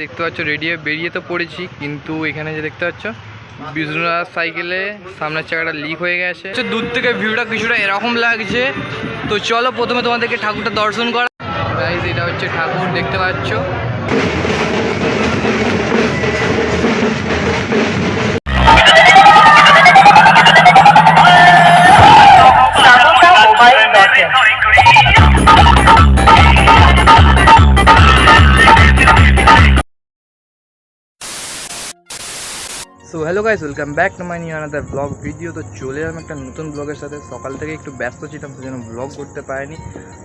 দেখতে পাচ্ছ রেডি হয়ে বেরিয়ে তো পড়েছি, কিন্তু এখানে যে দেখতে পাচ্ছ বিষ্ণুদার সাইকেলে সামনের চাকাটা লিক হয়ে গেছে। দূর থেকে ভিউটা কিছুটা এরকম লাগছে। তো চলো প্রথমে তোমাদেরকে ঠাকুরটা দর্শন করা। গাইস এটা হচ্ছে ঠাকুর, দেখতে পাচ্ছ। So hello guys, welcome back to my new another blog video. তো চলে এলাম একটা নতুন ব্লগের সাথে। সকাল থেকে একটু ব্যস্ত ছিলাম, সেজন্য ব্লগ করতে পারিনি।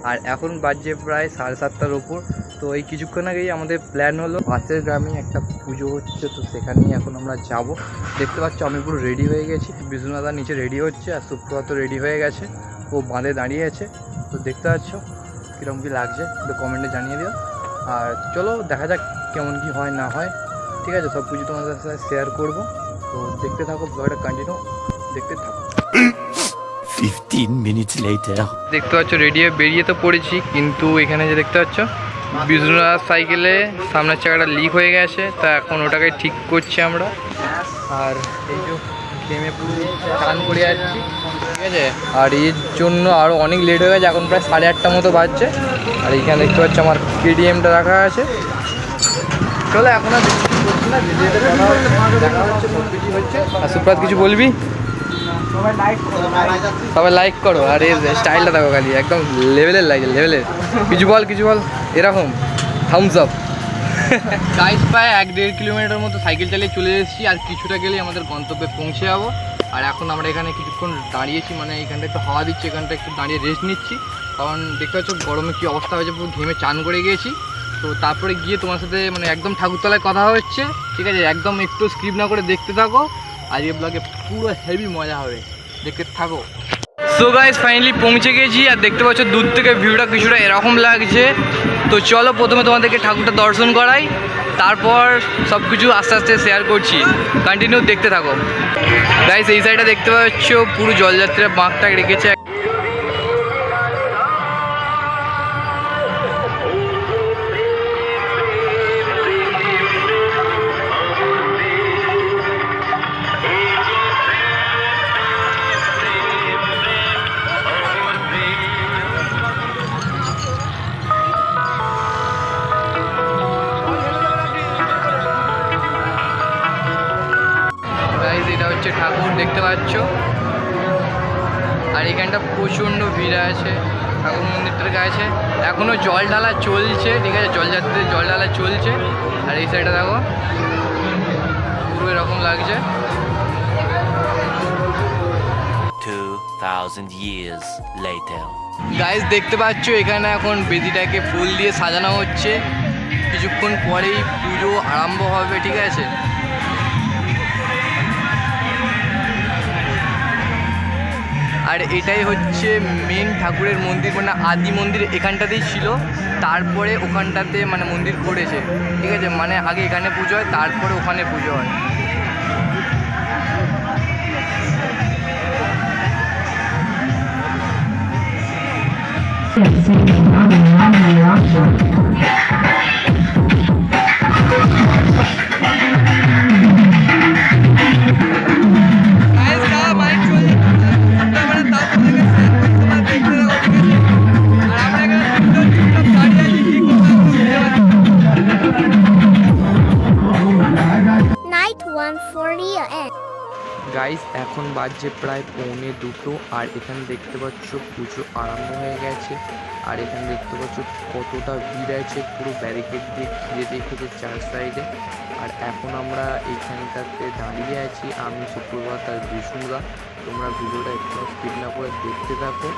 আর এখন বাজে প্রায় 7:30টার ওপর। তো এই কিছুক্ষণ আগেই আমাদের প্ল্যান হলো পাশের গ্রামে একটা পুজো হচ্ছে, তো সেখানেই এখন আমরা যাব। দেখতে পাচ্ছ আমি পুরো রেডি হয়ে গেছি, বিষ্ণুদাদা নিচে রেডি হচ্ছে, আর সুপ্রভাত রেডি হয়ে গেছে, ও বাঁধে দাঁড়িয়ে আছে। তো দেখতে পাচ্ছ কীরকম কী লাগছে একটু কমেন্টে জানিয়ে দিও। আর চলো দেখা যাক কেমন কী হয় না হয়, ঠিক আছে। সব কিছু তোমাদের সাথে শেয়ার করবো, তো দেখতে থাকো, ব্লগটা কন্টিনিউ দেখতে থাকো। 15 minutes later. দেখতে পাচ্ছ রেডি হয়ে বেরিয়ে তো পড়েছি, কিন্তু এখানে যে দেখতে পাচ্ছ বিষ্ণুদার সাইকেলে সামনের চাকাটা লিক হয়ে গেছে, তা এখন ওটাকে ঠিক করছি আমরা। আর এই যে ঘেমে পুরো চান করে যাচ্ছি, ঠিক আছে। আর এর জন্য আরও অনেক লেট হয়ে গেছে, এখন প্রায় 8:30 মতো বাজছে। আর এইখানে দেখতে পাচ্ছ আমার কেডিএমটা রাখা আছে। চলো এখন আর করছি না, দেখা হচ্ছে সব কিছু হচ্ছে। আর সুপ্রাত কিছু বলবি? সবাই লাইক করো। আর এর স্টাইলটা দেখো, খালি একদম লেভেলের লাগছে, লেভেলের। কিছু বল এরকম থামস আপ। গাইস প্রায় 1-1.5 কিলোমিটার মতো সাইকেল চালিয়ে চলে এসেছি, আর কিছুটা গেলেই আমাদের গন্তব্যে পৌঁছে যাবো। আর এখন আমরা এখানে কিছুক্ষণ দাঁড়িয়েছি, মানে এখানটা একটু হাওয়া দিচ্ছে, এখানটা একটু দাঁড়িয়ে রেস্ট নিচ্ছি। কারণ দেখতে পাচ্ছ গরমে কী অবস্থা হয়েছে, পুরো ঘেমে চান করে গিয়েছি। তো তারপরে গিয়ে তোমার সাথে মানে একদম ঠাকুরতলায় কথা হচ্ছে, ঠিক আছে। একদম একটু স্কিপ না করে দেখতে থাকো, আর এই ব্লগে পুরো হেভি মজা হবে, দেখতে থাকো। সো গাইস ফাইনালি পৌঁছে গেছি, আর দেখতে পাচ্ছ দূর থেকে ভিউটা কিছুটা এরকম লাগছে। তো চলো প্রথমে তোমাদেরকে ঠাকুরটা দর্শন করাই, তারপর সব কিছু আস্তে আস্তে শেয়ার করছি, কন্টিনিউ দেখতে থাকো। গাইস এই সাইডটা দেখতে পাচ্ছ পুরো জলযাত্রীরা বাঁকটা রেখেছে। এটা হচ্ছে ঠাকুর, দেখতে পাচ্ছ। আর এখানটা প্রচণ্ড ভিড় আছে ঠাকুর মন্দিরটার কাছে। এখনও জল ঢালা চলছে, ঠিক আছে, জলযাত্রীদের জল ঢালা চলছে। আর এই সাইডে দেখো পুরো এরকম লাগছে। 2000 years later. গাইস দেখতে পাচ্ছ এখানে এখন বেদিটাকে ফুল দিয়ে সাজানো হচ্ছে, কিছুক্ষণ পরেই পুজো আরম্ভ হবে, ঠিক আছে। আর এটাই হচ্ছে মেন ঠাকুরের মন্দির, মানে আদি মন্দির এখানটাতেই ছিল, তারপরে ওখানটাতে মানে মন্দির করেছে, ঠিক আছে। মানে আগে এখানে পুজো হয়, তারপরে ওখানে পুজো হয়। গাইস এখন বাজছে প্রায় 1:45, আর এখানে দেখতে পাচ্ছ পুজো আরম্ভ হয়ে গেছে। আর এখানে দেখতে পাচ্ছ কতটা ভিড় আছে, পুরো ব্যারিকেড দিয়ে ঘিরে রেখেছে চার সাইডে। আর এখন আমরা এইখানটাতে দাঁড়িয়ে আছি, আমি সুপ্রভাত আর বিষ্ণুদা। তোমরা ভিডিওটা একটু স্কিপ না করে দেখতে থাকো।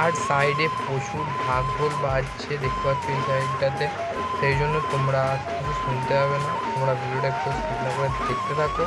আর সাইডে প্রচুর ঢাক ঢোল বাজছে, দেখতে পাচ্ছ এই সাইডটাতে, সেই জন্য তোমরা কিছু শুনতে হবে না। তোমরা ভিডিওটা একটু স্কিপ না করে দেখতে থাকো।